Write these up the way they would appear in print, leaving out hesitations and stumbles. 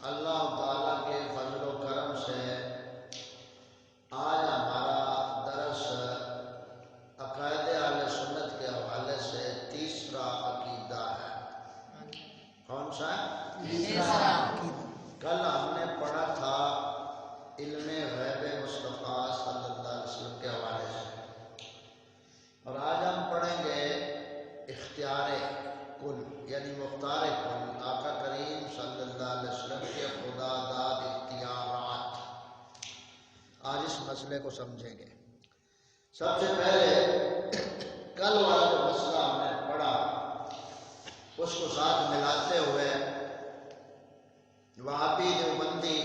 اللہ تعالیٰ کے فضل و کرم سے آج ہمارا درس عقائد اہل سنت کے حوالے سے تیسرا عقیدہ ہے۔ کون سا ہے؟ تیسرا۔ کل ہم نے پڑھا تھا علم غیب مصطفیٰ صلی اللہ علیہ وسلم کے حوالے سے، اور آج ہم پڑھیں گے اختیار کل یعنی مختار کل، آقا کریم صلی اللہ علیہ وسلم کے خدا داد اختیارات۔ آج اس مسئلے کو سمجھیں گے۔ سب سے پہلے کل والا جو مسئلہ ہم نے پڑھا اس کو ساتھ ملاتے ہوئے وہابی دیوبندی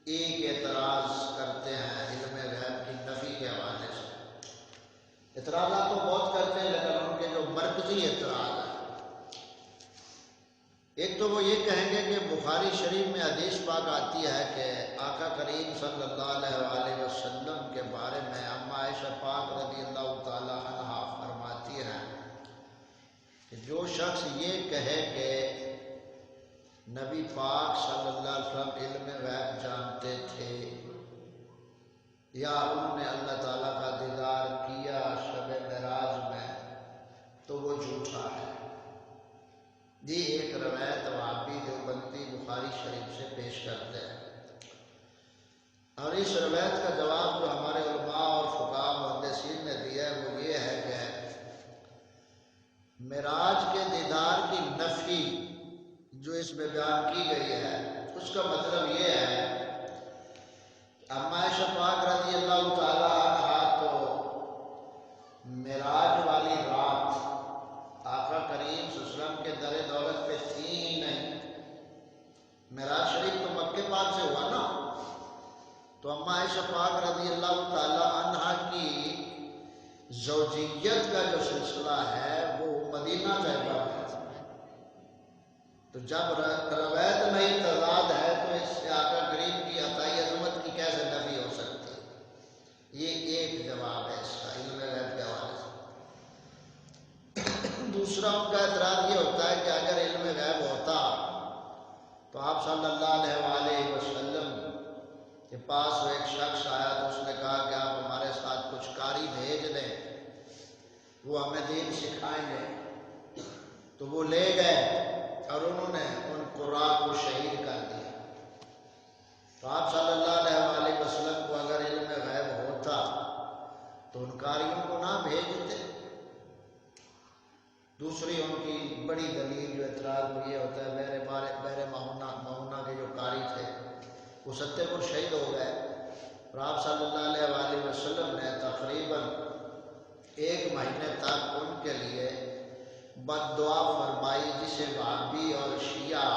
ایک اعتراض کرتے ہیں علم غیب کی نفی کے حوالے سے۔ اعتراضات تو بہت کرتے ہیں لیکن ان کے جو مرکزی اعتراض ہے، ایک تو وہ یہ کہیں گے کہ بخاری شریف میں حدیث پاک آتی ہے کہ آقا کریم صلی اللہ علیہ وسلم کے بارے میں اما عائشہ پاک رضی اللہ تعالی عنہا فرماتی ہیں کہ جو شخص یہ کہے کہ نبی پاک صلی اللہ علیہ وسلم علم غیب جانتے تھے یا انہوں نے اللہ تعالیٰ کا دیدار کیا شب معراج میں، تو وہ جھوٹا ہے۔ یہ ایک روایت وہابی دیوبندی بخاری شریف سے پیش کرتے ہیں، اور اس روایت کا جواب جو ہمارے علماء اور فقہاء محدثین نے دیا ہے وہ یہ ہے کہ معراج کے دیدار کی نفی جو اس میں بیان کی گئی ہے اس کا مطلب یہ ہے اما عائشہ پاک رضی اللہ تعالی عنہا تو معراج والی رات آقا کریم صلی اللہ علیہ وسلم کے در دولت پہ تھی ہی نہیں۔ معراج شریف تو مکہ پاک سے ہوا نا، تو اما عائشہ پاک رضی اللہ تعالی عنہا کی زوجیت کا جو سلسلہ ہے وہ مدینہ طیبہ میں، تو جب روایت میں تضاد ہے تو اس سے آقا کریم کی عطائی عظمت کی کیسے نفی ہو سکتی ہے؟ یہ ایک جواب ہے اس کا علم غیب کے حوالے سے۔ دوسرا ان کا اعتراض یہ ہوتا ہے کہ اگر علم غیب ہوتا تو آپ صلی اللہ علیہ وسلم کے پاس ایک شخص آیا تو اس نے کہا کہ آپ ہمارے ساتھ کچھ قاری بھیج دیں، وہ ہمیں دین سکھائیں گے، تو وہ لے گئے اور انہوں نے ان قراء کو شہید کر دیا۔ تو آپ صلی اللہ علیہ وسلم کو اگر علم غیب ہوتا تو ان قاریوں کو نہ بھیجتے۔ دوسری ان کی بڑی دلیل جو اعتراض وہ یہ ہوتا ہے بحر معونہ کے جو قاری تھے وہ ستیہ پور شہید ہو گئے، اور آپ صلی اللہ علیہ وسلم نے تقریباً 1 مہینے تک ان کے لیے بد دعا فرمائی، جسے وہابی اور شیعہ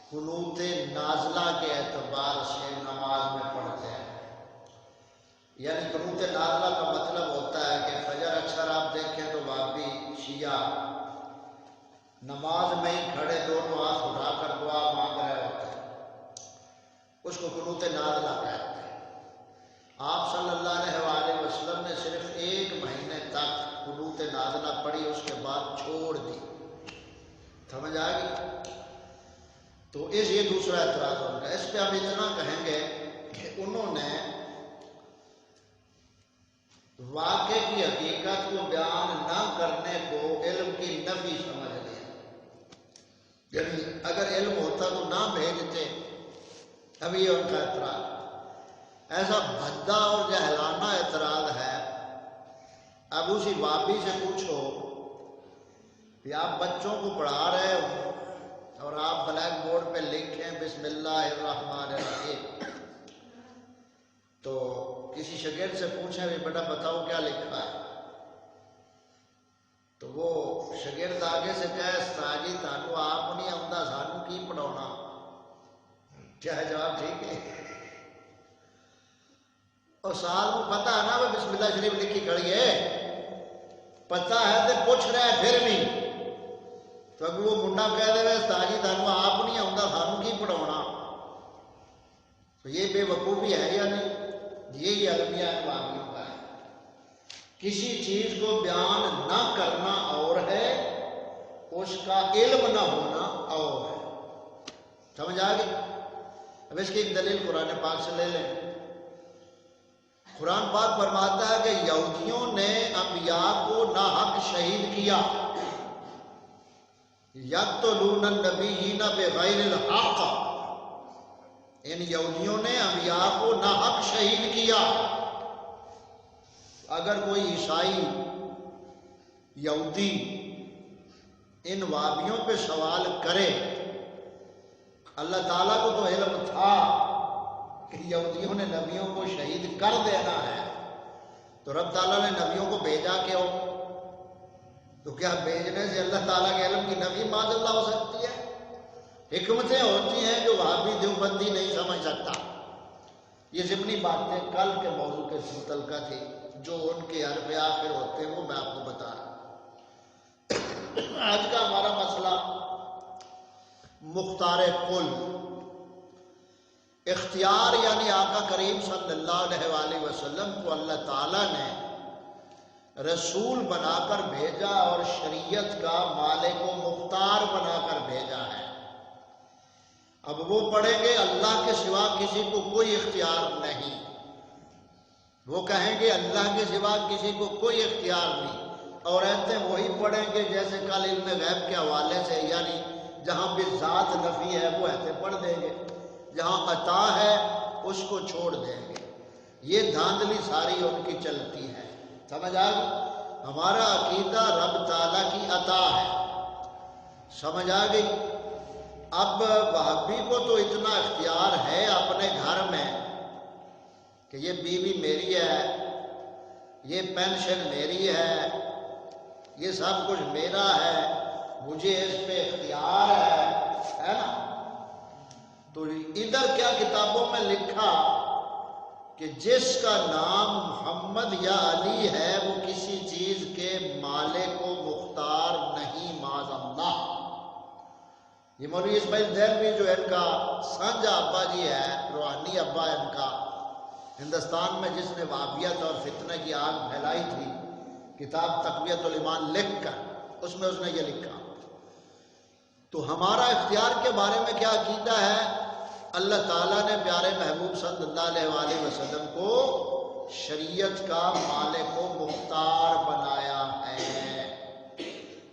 قنوت نازلہ کے اعتبار سے نماز میں پڑھتے ہیں۔ یعنی قنوت نازلہ کا مطلب ہوتا ہے کہ فجر اکثر آپ دیکھیں تو وہابی شیعہ نماز میں ہی کھڑے دونوں ہاتھ اٹھا کر دعا مانگ رہے ہوتے ہیں، اس کو قنوت نازلہ کہتے ہیں۔ آپ صلی اللہ علیہ وسلم نے صرف 1 مہینے تک قنوت نازلہ پڑھی، اس کے بعد چھوڑ دی۔ سمجھ آئے گی؟ تو یہ دوسرا اعتراض ہوگا۔ اس پہ ہم اتنا کہیں گے کہ انہوں نے واقع کی حقیقت کو بیان نہ کرنے کو علم کی نفی سمجھ لیا، یعنی اگر علم ہوتا تو نہ بھیجتے۔ اب یہ ان کا اعتراض ایسا بھدا اور جہلانہ اعتراض ہے۔ اب اسی وہابی سے پوچھو کہ آپ بچوں کو پڑھا رہے ہو اور آپ بلیک بورڈ پہ لکھیں بسم اللہ الرحمن الرحیم، تو کسی شاگرد سے پوچھیں بھی بیٹا بتاؤ کیا لکھا ہے، تو وہ شاگرد آگے سے کہے استاد جی تانوں آپ نہیں آتا سانوں کی پڑھاؤنا، کیا جواب ٹھیک ہے؟ اور سال کو پتہ ہے نا وہ بسم اللہ شریف لکھی کھڑی ہے، پتہ ہے تو پوچھ رہے ہیں پھر بھی، تو اگر وہ منڈا کہہ دے استاد جی تانوں آپ نہیں آتا سانوں کی پڑھاؤنا، تو یہ بے وقوفی ہے یا نہیں؟ یہی المیہ وہابیوں کا ہے۔ کسی چیز کو بیان نہ کرنا اور ہے، اس کا علم نہ ہونا اور ہے۔ سمجھ آ گئی؟ اب اس کی ایک دلیل قرآن پاک سے لے لیں۔ قرآن پاک فرماتا ہے کہ یہودیوں نے انبیاء کو ناحق شہید کیا، یقتلون النبیین بغیر الحق، ان یہودیوں نے انبیاء کو ناحق شہید کیا۔ اگر کوئی عیسائی یہودی ان وابیوں پہ سوال کرے، اللہ تعالیٰ کو تو علم تھا کہ یہودیوں نے نبیوں کو شہید کر دینا ہے، تو رب تعالیٰ نے نبیوں کو بھیجا کیوں؟ تو کیا بھیجنے سے اللہ تعالیٰ کے علم کی نفی معاذ اللہ ہو سکتی ہے؟ حکمتیں ہوتی ہیں جو وہابی دیوبندی نہیں سمجھ سکتا۔ یہ ضمنی باتیں کل کے موضوع کے متعلقہ تھی، جو ان کے حرف آخر ہوتے ہیں وہ میں آپ کو بتا رہا ہوں۔ آج کا ہمارا مسئلہ مختار کل، اختیار، یعنی آقا کریم صلی اللہ علیہ وآلہ وسلم کو اللہ تعالیٰ نے رسول بنا کر بھیجا اور شریعت کا مالک و مختار بنا کر بھیجا ہے۔ اب وہ پڑھیں گے اللہ کے سوا کسی کو کوئی اختیار نہیں، وہ کہیں گے اللہ کے سوا کسی کو کوئی اختیار نہیں، اور ایسے وہی پڑھیں گے جیسے کل علم غیب کے حوالے سے، یعنی جہاں بھی ذات نفی ہے وہ ایسے پڑھ دیں گے، جہاں عطا ہے اس کو چھوڑ دیں گے۔ یہ دھاندلی ساری ان کی چلتی ہے، سمجھ آ گئی؟ ہمارا عقیدہ رب تعالیٰ کی عطا ہے، سمجھ آ گئی؟ اب وہابی کو تو اتنا اختیار ہے اپنے گھر میں کہ یہ بیوی میری ہے، یہ پینشن میری ہے، یہ سب کچھ میرا ہے، مجھے اس پہ اختیار ہے نا؟ تو ادھر کیا کتابوں میں لکھا کہ جس کا نام محمد یا علی ہے وہ کسی چیز کے مالک و مختار نہیں، معاذ اللہ۔ یہ مولوی اسماعیل دہلوی جو ان کا سانجا ابا جی ہے، روحانی ابا ان کا، ہندوستان میں جس نے وہابیت اور فتنہ کی آگ پھیلائی تھی، کتاب تقویت الایمان لکھ کر اس میں اس نے یہ لکھا۔ تو ہمارا اختیار کے بارے میں کیا عقیدہ ہے؟ اللہ تعالیٰ نے پیارے محبوب صلی اللہ علیہ وآلہ وسلم کو شریعت کا مالک و مختار بنایا ہے۔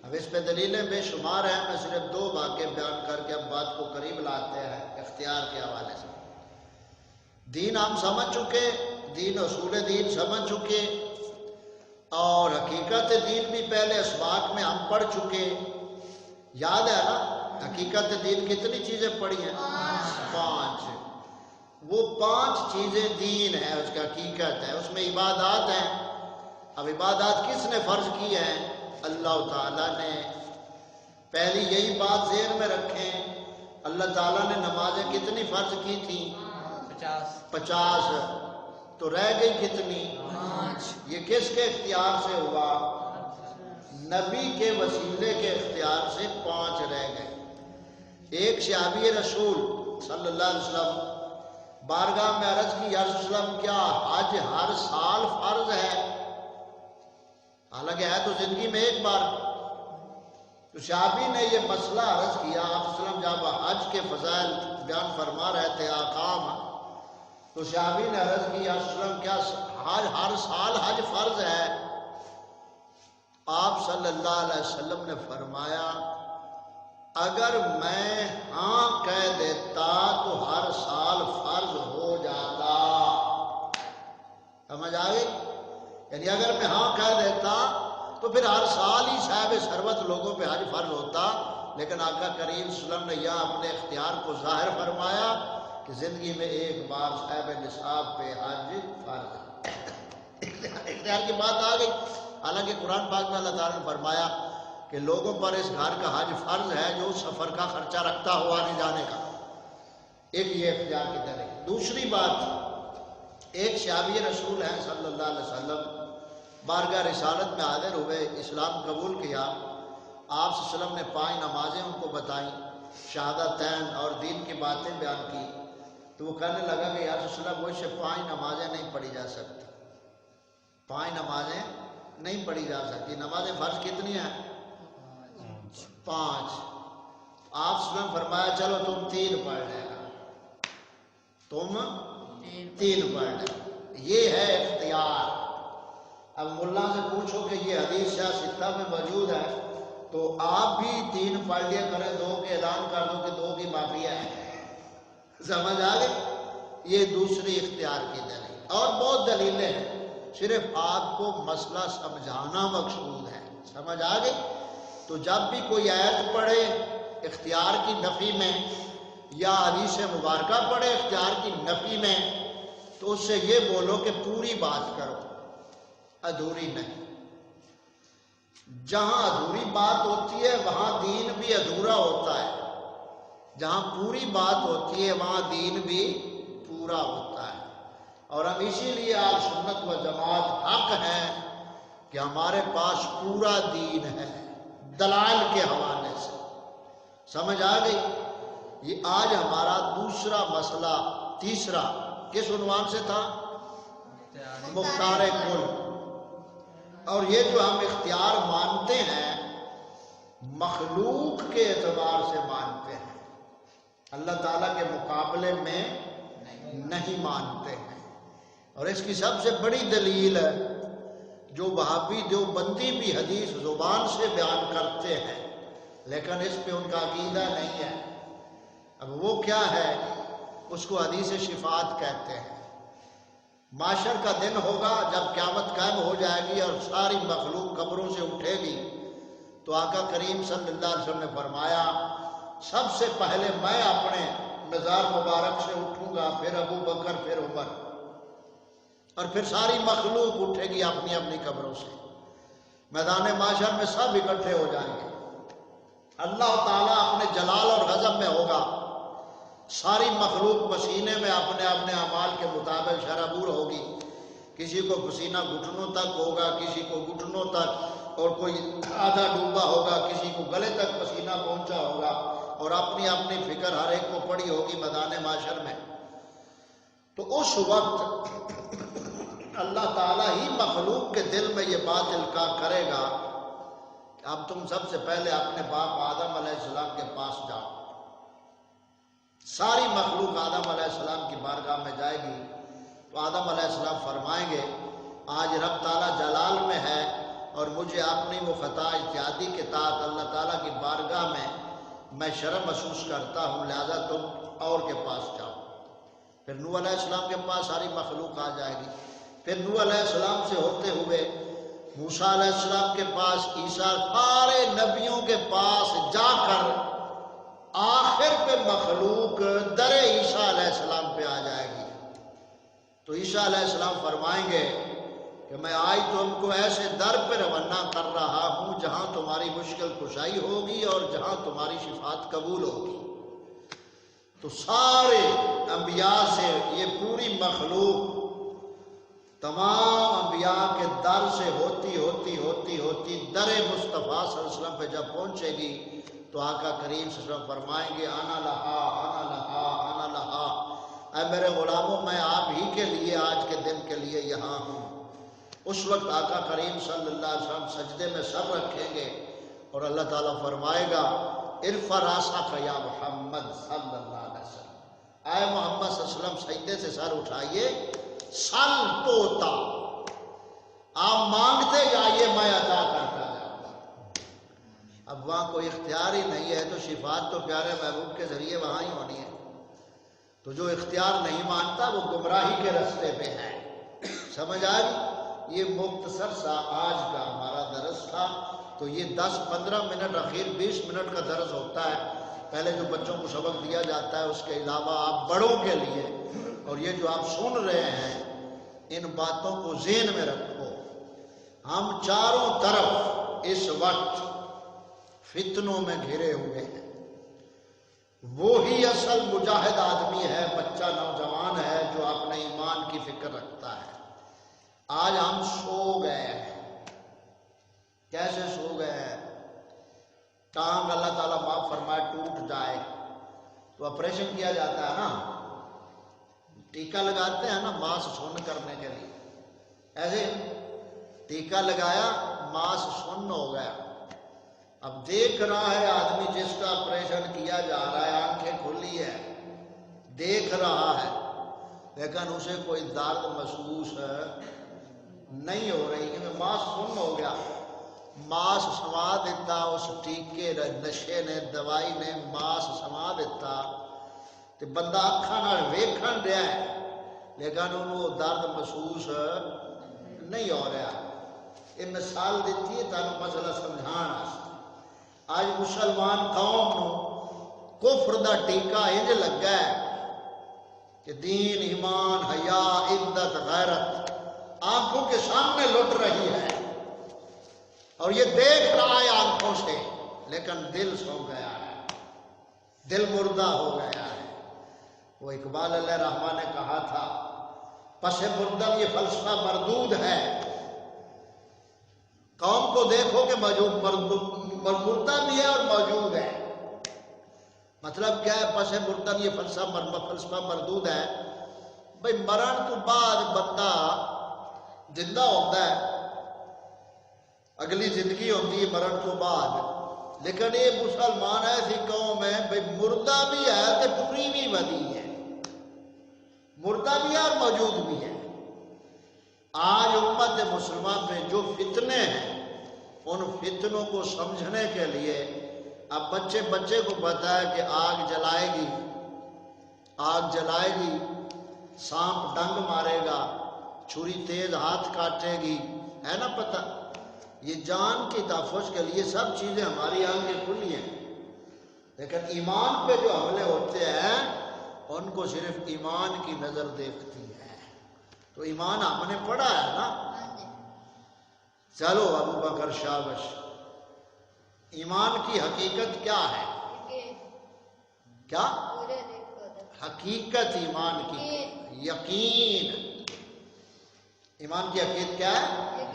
اب اس پہ دلیلیں بے شمار ہیں، میں صرف دو واقعے بیان کر کے اب بات کو قریب لاتے ہیں اختیار کے حوالے سے۔ دین ہم سمجھ چکے، دین اصول دین سمجھ چکے، اور حقیقت دین بھی پہلے اسباق میں ہم پڑھ چکے، یاد ہے نا؟ حقیقت دین کتنی چیزیں پڑھی ہیں؟ 5۔ وہ 5 چیزیں دین ہے، اس کا حقیقت ہے، اس میں عبادات ہیں۔ اب عبادات کس نے فرض کی ہیں؟ اللہ تعالیٰ نے۔ پہلی یہی بات ذہن میں رکھیں، اللہ تعالیٰ نے نمازیں کتنی فرض کی تھی؟ 50۔ تو رہ گئی کتنی؟ 5۔ یہ کس کے اختیار سے ہوا؟ نبی کے وسیلے کے اختیار سے 5 رہ گئے۔ ایک صحابی رسول صلی اللہ علیہ وسلم بارگاہ میں عرض کی، یا رسول اللہ کیا حج ہر سال فرض ہے؟ حالانکہ ہے تو زندگی میں ایک بار۔ تو صحابی نے یہ مسئلہ عرض کیا، آپ صلی اللہ علیہ وسلم جب حج کے فضائل بیان فرما رہے تھے، احکام، تو صحابی نے عرض کی، یا رسول اللہ کیا ہر سال حج فرض ہے؟ آپ صلی اللہ علیہ وسلم نے فرمایا، اگر میں ہاں کہہ دیتا تو ہر سال فرض ہو جاتا۔ سمجھ آ گئی؟ یعنی اگر میں ہاں کہہ دیتا تو پھر ہر سال ہی صاحب ثروت لوگوں پہ حج فرض ہوتا، لیکن آقا کریم صلی اللہ علیہ وسلم نے یہاں اپنے اختیار کو ظاہر فرمایا کہ زندگی میں ایک بار صاحب نصاب پہ حج فرض ہے۔ اختیار کی بات آ گئی۔ حالانکہ قرآن پاک میں اللہ تعالیٰ نے فرمایا کہ لوگوں پر اس گھر کا حج فرض ہے جو سفر کا خرچہ رکھتا ہوا آنے جانے کا۔ ایک یہ اختیار کی طرح۔ دوسری بات، ایک صحابی رسول ہیں صلی اللہ علیہ وسلم بارگاہ رسالت میں حاضر ہوئے، اسلام قبول کیا۔ آپ صلی اللہ علیہ وسلم نے 5 نمازیں ان کو بتائیں، شہادتین اور دین کی باتیں بیان کی۔ تو وہ کہنے لگا کہ یا رسول اللہ وہ سے 5 نمازیں نہیں پڑھی جا سکتی، 5 نمازیں نہیں پڑھی جا سکتی۔ نمازیں فرض کتنی ہیں؟ 5۔ آپ نے فرمایا چلو تم 3 پڑھ لینا، تم 3 پڑھ لینا، یہ ہے اختیار۔ اب ملا سے پوچھو کہ یہ حدیث شاہ ستہ میں موجود ہے تو آپ بھی 3 پڑھ لیا کریں، 2 کے اعلان کر دو کہ 2 کی معافی ہے، سمجھ آ گئی؟ یہ دوسری اختیار کی دلیل، اور بہت دلیلیں ہیں، صرف آپ کو مسئلہ سمجھانا مقصود ہے، سمجھ آ گئی؟ تو جب بھی کوئی آیت پڑھے اختیار کی نفی میں یا حدیث مبارکہ پڑھے اختیار کی نفی میں تو اس سے یہ بولو کہ پوری بات کرو، ادھوری نہیں۔ جہاں ادھوری بات ہوتی ہے وہاں دین بھی ادھورا ہوتا ہے، جہاں پوری بات ہوتی ہے وہاں دین بھی پورا ہوتا ہے۔ اور ہم اسی لیے آج سنت و جماعت حق ہے کہ ہمارے پاس پورا دین ہے دلائل کے حوالے سے، سمجھ آ گئی؟ یہ آج ہمارا دوسرا مسئلہ، تیسرا کس عنوان سے تھا؟ مختار کل۔ اور یہ جو ہم اختیار مانتے ہیں مخلوق کے اعتبار سے مانتے ہیں، اللہ تعالیٰ کے مقابلے میں نہیں مانتے ہیں۔ اور اس کی سب سے بڑی دلیل ہے جو وہابی دیوبندی بھی حدیث زبان سے بیان کرتے ہیں لیکن اس پہ ان کا عقیدہ نہیں ہے۔ اب وہ کیا ہے؟ اس کو حدیث شفاعت کہتے ہیں۔ معاشر کا دن ہوگا جب قیامت قائم ہو جائے گی اور ساری مخلوق قبروں سے اٹھے گی تو آقا کریم صلی اللہ علیہ وسلم نے فرمایا سب سے پہلے میں اپنے مزار مبارک سے اٹھوں گا، پھر ابو بکر، پھر عمر، اور پھر ساری مخلوق اٹھے گی اپنی اپنی قبروں سے۔ میدان معاشر میں سب اکٹھے ہو جائیں گے، اللہ تعالیٰ اپنے جلال اور غضب میں ہوگا، ساری مخلوق پسینے میں اپنے اپنے اعمال کے مطابق شرابور ہوگی، کسی کو پسینہ گھٹنوں تک ہوگا، کسی کو گھٹنوں تک، اور کوئی آدھا ڈوبا ہوگا، کسی کو گلے تک پسینہ پہنچا ہوگا، اور اپنی اپنی فکر ہر ایک کو پڑی ہوگی میدان معاشر میں۔ تو اس وقت اللہ تعالیٰ ہی مخلوق کے دل میں یہ بات القاء کرے گا، اب تم سب سے پہلے اپنے باپ آدم علیہ السلام کے پاس جاؤ۔ ساری مخلوق آدم علیہ السلام کی بارگاہ میں جائے گی تو آدم علیہ السلام فرمائیں گے آج رب تعالیٰ جلال میں ہے اور مجھے اپنی وہ خطا اجتہادی کے تحت اللہ تعالیٰ کی بارگاہ میں شرم محسوس کرتا ہوں، لہذا تم اور کے پاس جاؤ۔ پھر نوح علیہ السلام کے پاس ساری مخلوق آ جائے گی، پھر نوح علیہ السلام سے ہوتے ہوئے موسیٰ علیہ السلام کے پاس، عیسیٰ، سارے نبیوں کے پاس جا کر آخر پہ مخلوق در عیسیٰ علیہ السلام پہ آ جائے گی تو عیسیٰ علیہ السلام فرمائیں گے کہ میں آج تم کو ایسے در پہ روانہ کر رہا ہوں جہاں تمہاری مشکل کشائی ہوگی اور جہاں تمہاری شفاعت قبول ہوگی۔ تو سارے انبیاء سے یہ پوری مخلوق تمام انبیاء کے در سے ہوتی ہوتی ہوتی ہوتی در مصطفیٰ صلی اللہ علیہ وسلم پہ جب پہنچے گی تو آقا کریم صلی اللہ علیہ وسلم فرمائیں گے انا لہا انا لہا انا لہا، اے میرے غلاموں میں آپ ہی کے لیے آج کے دن کے لیے یہاں ہوں۔ اس وقت آقا کریم صلی اللہ علیہ وسلم سجدے میں سر رکھیں گے اور اللہ تعالیٰ فرمائے گا ارفع راسک یا محمد صلی اللہ علیہ وسلم، اے محمد صلی اللہ علیہ وسلم سجدے سے سر اٹھائیے، سل توتا، آپ مانگتے جائیے میں عطا کرتا جاؤں۔ اب وہاں کوئی اختیار ہی نہیں ہے تو شفاعت تو پیارے محبوب کے ذریعے وہاں ہی ہونی ہے۔ تو جو اختیار نہیں مانتا وہ گمراہی کے رستے پہ ہے، سمجھ آ گئی؟ یہ مختصر سا آج کا ہمارا درس تھا۔ تو یہ 10-15 منٹ اخیر 20 منٹ کا درس ہوتا ہے، پہلے جو بچوں کو سبق دیا جاتا ہے اس کے علاوہ آپ بڑوں کے لیے، اور یہ جو آپ سن رہے ہیں ان باتوں کو ذہن میں رکھو، ہم چاروں طرف اس وقت فتنوں میں گھرے ہوئے ہیں۔ وہی اصل مجاہد آدمی ہے، بچہ نوجوان ہے جو اپنے ایمان کی فکر رکھتا ہے۔ آج ہم سو گئے ہیں۔ کیسے سو گئے ہیں؟ ٹانگ اللہ تعالیٰ معاف فرمائے ٹوٹ جائے تو آپریشن کیا جاتا ہے نا، ٹیکہ لگاتے ہیں نا ماس سن کرنے کے لیے، ایسے ٹیکہ لگایا ماس سن ہو گیا، اب دیکھ رہا ہے آدمی جس کا آپریشن کیا جا رہا ہے، آنکھیں کھلی ہے، دیکھ رہا ہے، لیکن اسے کوئی درد محسوس نہیں ہو رہی، کیونکہ ماس سن ہو گیا، ماس سما دیتا، اس ٹیکے نشے نے، دوائی نے ماس سما دیتا، تو بندہ اکھاں نال ویکھن رہا ہے لیکن انہوں درد محسوس نہیں ہو رہا۔ یہ مثال دیتی ہے تانوں مسئلہ سمجھان واسطے۔ آج مسلمان قوم نو کفر دا ٹیکا انج لگا ہے کہ دین، ایمان، حیا، عزت، غیرت آنکھوں کے سامنے لٹ رہی ہے اور یہ دیکھ رہا ہے آنکھوں سے، لیکن دل سو گیا ہے، دل مردہ ہو گیا ہے۔ وہ اقبال علیہ رحمہ نے کہا تھا پس مردم یہ فلسفہ مردود ہے، قوم کو دیکھو کہ مردہ بھی ہے اور موجود ہے۔ مطلب کیا ہے؟ پس مردم یہ فلسفہ مردود ہے، بھئی مرن تو بعد بندہ زندہ ہوتا ہے، اگلی زندگی ہوتی ہے مرن تو بعد، لیکن یہ مسلمان ایسی قوم ہے بھئی مردہ بھی ہے تو پوری بھی بدی ہے، مردہ بھی ہے اور موجود بھی ہے۔ آج امت مسلمان میں جو فتنے ہیں، ان فتنوں کو سمجھنے کے لیے اب بچے کو پتا ہے کہ آگ جلائے گی، سانپ ڈنگ مارے گا، چھری تیز ہاتھ کاٹے گی، ہے نا پتہ؟ یہ جان کی تحفظ کے لیے سب چیزیں ہماری آنکھیں کھلی ہیں، لیکن ایمان پہ جو حملے ہوتے ہیں ان کو صرف ایمان کی نظر دیکھتی ہے۔ تو ایمان ہم نے پڑھا ہے نا۔ چلو ابو بکر شابش، ایمان کی حقیقت کیا ہے؟ کیا حقیقت ایمان کی؟ یقین۔ ایمان کی حقیقت کیا ہے؟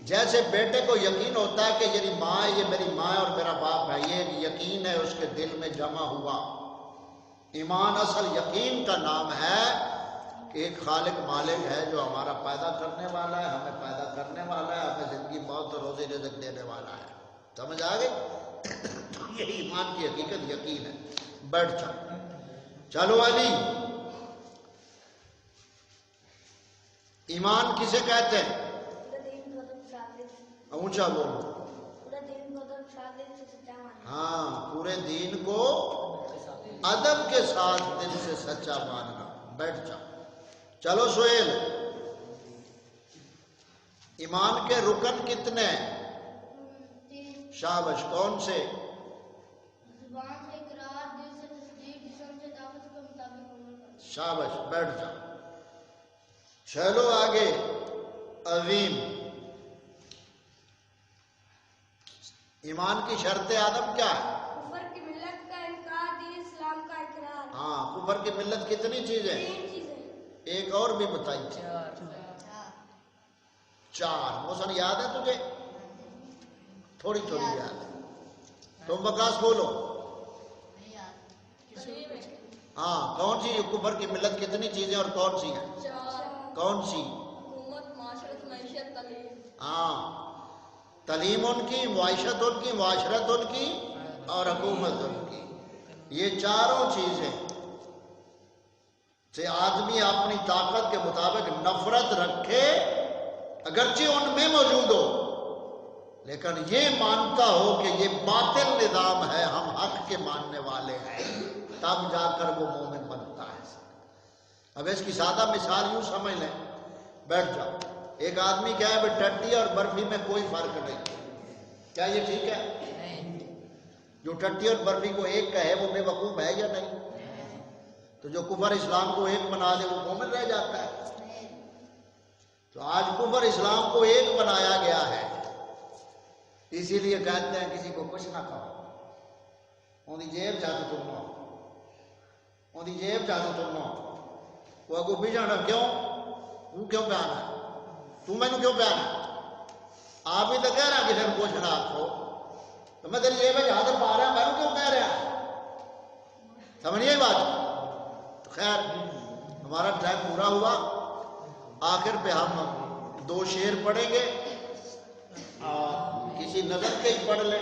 جیسے بیٹے کو یقین ہوتا ہے کہ یہ ماں ہے، یہ میری ماں اور میرا باپ ہے، یہ یقین ہے اس کے دل میں جمع ہوا۔ ایمان اصل یقین کا نام ہے کہ ایک خالق مالک ہے جو ہمارا پیدا کرنے والا ہے، ہمیں پیدا کرنے والا ہے، ہمیں زندگی موت اور روزی رزق دینے والا ہے۔ سمجھ آ گئی؟ تو یہ ایمان کی حقیقت یقین ہے۔ بیٹھ جاؤ۔ چلو علی، ایمان کسے کہتے ہیں؟ اونچا بولو۔ ہاں، پورے دین کو ادب کے ساتھ دل سے سچا ماننا۔ بیٹھ جاؤ۔ چلو سہیل، ایمان کے رکن کتنے ہیں؟ شابش، کون سے؟ شابش، بیٹھ جاؤ۔ چلو آگے۔ عظیم، ایمان کی شرط عدم کیا ہے؟ کفر کی ملت کا انکار، دین اسلام کا اقرار۔ ہاں، کفر کی ملت کتنی چیزیں؟ 3 چیزیں۔ ایک اور بھی بتائیے۔ 4۔ موسن یاد ہے تجھے؟ تھوڑی یاد ہے۔ تم بکاس بولو۔ ہاں، کون سی کفر کی ملت کتنی چیزیں اور کون سی ہیں؟ 4۔ کون سی؟ حکومت، معاشرت، معیشت، تعلیم۔ ہاں، تعلیم ان کی، معیشت ان کی، معاشرت ان کی اور حکومت ان کی۔ یہ چاروں چیزیں سے آدمی اپنی طاقت کے مطابق نفرت رکھے، اگرچہ ان میں موجود ہو، لیکن یہ مانتا ہو کہ یہ باطل نظام ہے، ہم حق کے ماننے والے ہیں، تب جا کر وہ مومن بنتا ہے۔ اب اس کی سادہ مثال یوں سمجھ لیں۔ بیٹھ جاؤ۔ ایک آدمی کہا ہے ٹٹی اور برفی میں کوئی فرق نہیں، کیا یہ ٹھیک ہے؟ جو ٹٹی اور برفی کو ایک کہے وہ بے وقوف ہے یا نہیں؟ تو جو کفر اسلام کو ایک بنا دے وہ مومن رہ جاتا ہے۔ تو آج کفر اسلام کو ایک بنایا گیا ہے، اسی لیے کہتے ہیں کسی کو کچھ نہ کہو، ان کی جیب چاہتے تم نو، ان کی جیب چاہتے تم نو، وہ اگو بھی جانا کیوں؟ وہ کیوں پہ آنا ہے؟ تو میں نے کیوں پہ آنا ہے؟ آپ ہی تو کہہ رہا کسی کو کچھ نہ آکھو، تو میں تیری جیب میں حاضر پا رہا میں نے کیوں کہہ رہا؟ سمجھیے بات؟ خیر، ہمارا ٹائم پورا ہوا۔ آخر پہ ہم 2 شعر پڑھیں گے اور کسی نظر کے ہی پڑھ لیں۔